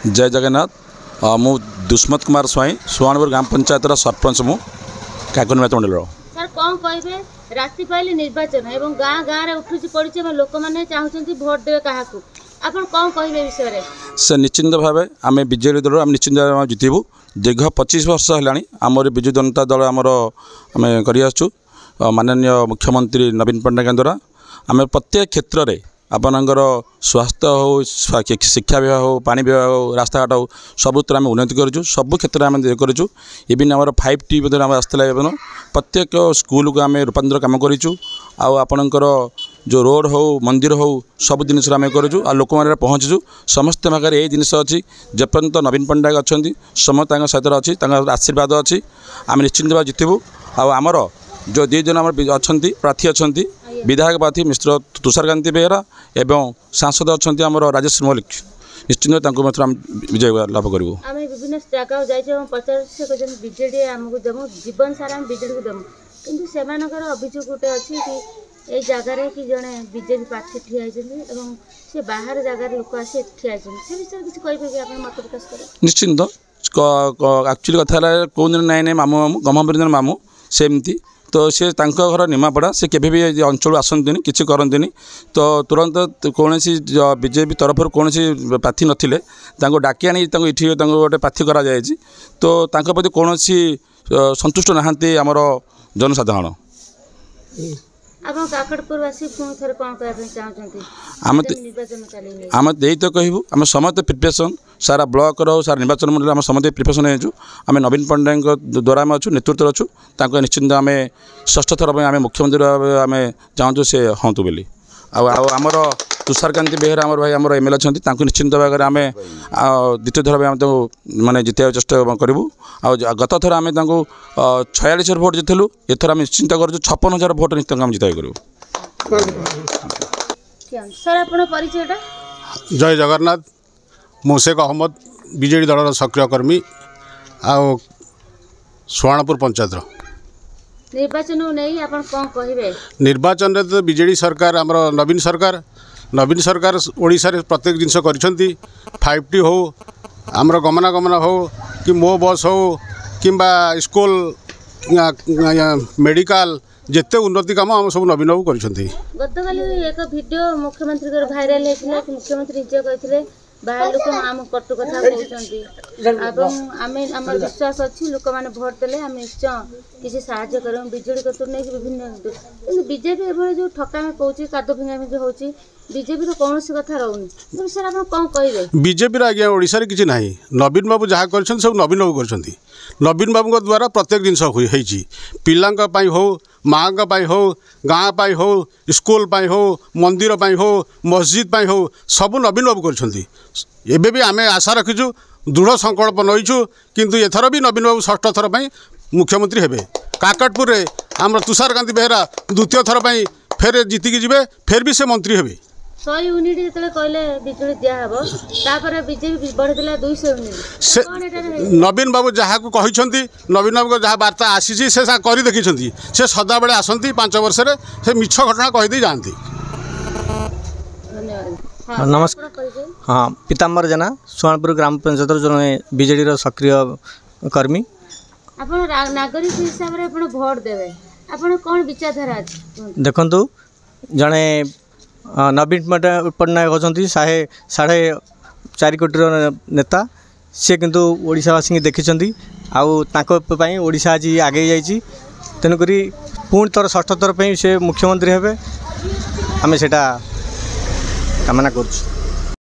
जय जगन्नाथ मु दुष्मत कुमार स्वाई सुवर्णपुर ग्राम पंचायत सरपंच मु काकुनिमात मंडल सर कौन कहे राति पाइले निर्वाचन एवं गाँ गाँव में उठुची पड़ी लोक मैंने चाहते भोट देवे क्या आप कौन कहे विषय से निश्चिंत भाव आम बीजेपी दल आम निश्चिंत भाव जितबू दीर्घ 25 वर्ष है आमर विजु जनता दल आमर आम कर माननीय मुख्यमंत्री नवीन पट्टनायक द्वारा आम प्रत्येक क्षेत्र में आपणकर स्वास्थ्य हो शिक्षा विभाग हो पानी विभाग हो रास्ताघाट हो सबुत आम उन्नति करूँ सब क्षेत्र में आम करूँ इवन आम 5T आम आसला प्रत्येक स्कूल को आम रूपांतर कम करूँ आपणकर जो रोड हो मंदिर हो सब जिनस आम करूँ आ लोक मैंने पहुँचु समस्त पाखे यही जिनस अच्छी जेपर्यंत नवीन पट्टनायक अच्छा समस्त सहित अच्छी आशीर्वाद अच्छी आम निश्चिंत भाव जितबू आमर जो दी जन अच्छा प्रार्थी अच्छा विधायक प्रार्थी मिस्टर तुषारकांति बेहरा एवं सांसद अच्छा आमर राजेश मल्लिक निश्चिंत विजय लाभ करूँ आम विभिन्न जगह जाइए पचार बीजेडी आमको देमु जीवन सारा बीजेडी को देमु किंतु सेमानकर अभियोग गोटे अच्छी कि ये जगार कि जड़े बीजेपी प्रार्थी ठिया से बाहर जगार लोक आसी ठिया से विषय किसी कहीपे आप मत प्रकाश करें निश्चिंत एक्चुअली कथा कौ दिन नाई नाई मामू मामू गमन मामू सेमती तो सी घर निमापड़ा से केवे भी अंचल आसती किसी करती तो तुरंत कौन बीजेपी तरफ कौन प्रार्थी नथिले डाकी आनी ये गोटे प्रार्थी करा जाए तो प्रति कौन संतुष्ट नहांती आमर जनसाधारण आम यही तो कहूँ आम समस्त प्रिपरेसन सारा ब्लॉक रो सारा निर्वाचन मंडल आम समस्त प्रिपरेसन हो आम नवीन पट्टनायक द्वारा आम अच्छु नेतृत्व अच्छु निश्चिंत आम षष्ठ थर आम मुख्यमंत्री आम चाहूँ से हाँ बोली आमर तुषारकांति बेहरा आम भाई आम एमएलए अच्छा निश्चिंत भाव आम द्वितीय थर आम मानने जितने चेष्टा करूँ गत थर आम 46 भोट जीतलु एथर आम निश्चिंत कर 56,000 भोट निश्चित आम जिताई करूँ जय जगन्नाथ मुशेक अहमद बीजेडी दल सक्रिय कर्मी आउ सुवर्णपुर पंचायत निर्वाचन नहीं आप कौन कहे निर्वाचन तो बीजेडी सरकार आमर नवीन सरकार ओडिशा रे प्रत्येक जिनस कर 5T हो आमर गमनागमन हो कि मो बस हो किंबा स्कूल मेडिकल जिते उन्नति काम आम सब नवीन बाबू कर एक वीडियो मुख्यमंत्री भाइराल होता कि मुख्यमंत्री निजे कहते बाहर लोक आम कटु कथा कहते आम विश्वास अच्छी लोक मैंने भोट देले आम निश्चय किसी साहाय्य कर बीजेडी कतु नहीं विभिन्न बीजेपी एभली जो ठकामी कौच कादो फिंगाफिंगी हो बीजेपी कौन कथा रोनी सर आप कौन कहे बीजेपी आज्ञा ओडिशा रे किछि नाही नवीन बाबू जहाँ कर सब नवीन बाबू कर नवीन बाबू द्वारा प्रत्येक जिनस होई पिलांका पाई हो माँ हो गाँ हो स्कूल हो मंदिर हो मस्जिद हो सब नवीन बाबू कर भी आम आशा रखीचु दृढ़ संकल्प नईचु किंतु एथर भी नवीन बाबू षष्ठ थर मुख्यमंत्री हेबे काकटपुर रे आम तुषारकांति बेहरा द्वितीय थर फेर जीतिकी जीवे फेर भी से मंत्री हेबे 100 यूनिट जो कहले बिजुली दिया बीजेपी बढ़ी 200 यूनिट नवीन बाबू जहाँ को कहते नवीन बाबू जहाँ वार्ता आसी से कर देखी से सदा बेले आसती 5 वर्ष से मिछ घटना कहीदे जाती। नमस्कार हाँ पीताम्बर जेना सुवर्णपुर ग्राम पंचायत जो बीजेडी सक्रिय कर्मी नागरिक हिसाब से भोट देवे आपन कौन विचारधारा देखु जड़े नवीन पट्टनायक अच्छा 4.5 कोटी नेता सी किंतु ओडिशावासी देखी ओडिशा आज आगे जाइए तेणुक पुणी थर षष्ठ थर से मुख्यमंत्री हेबे आम सेटा कामना करुँ।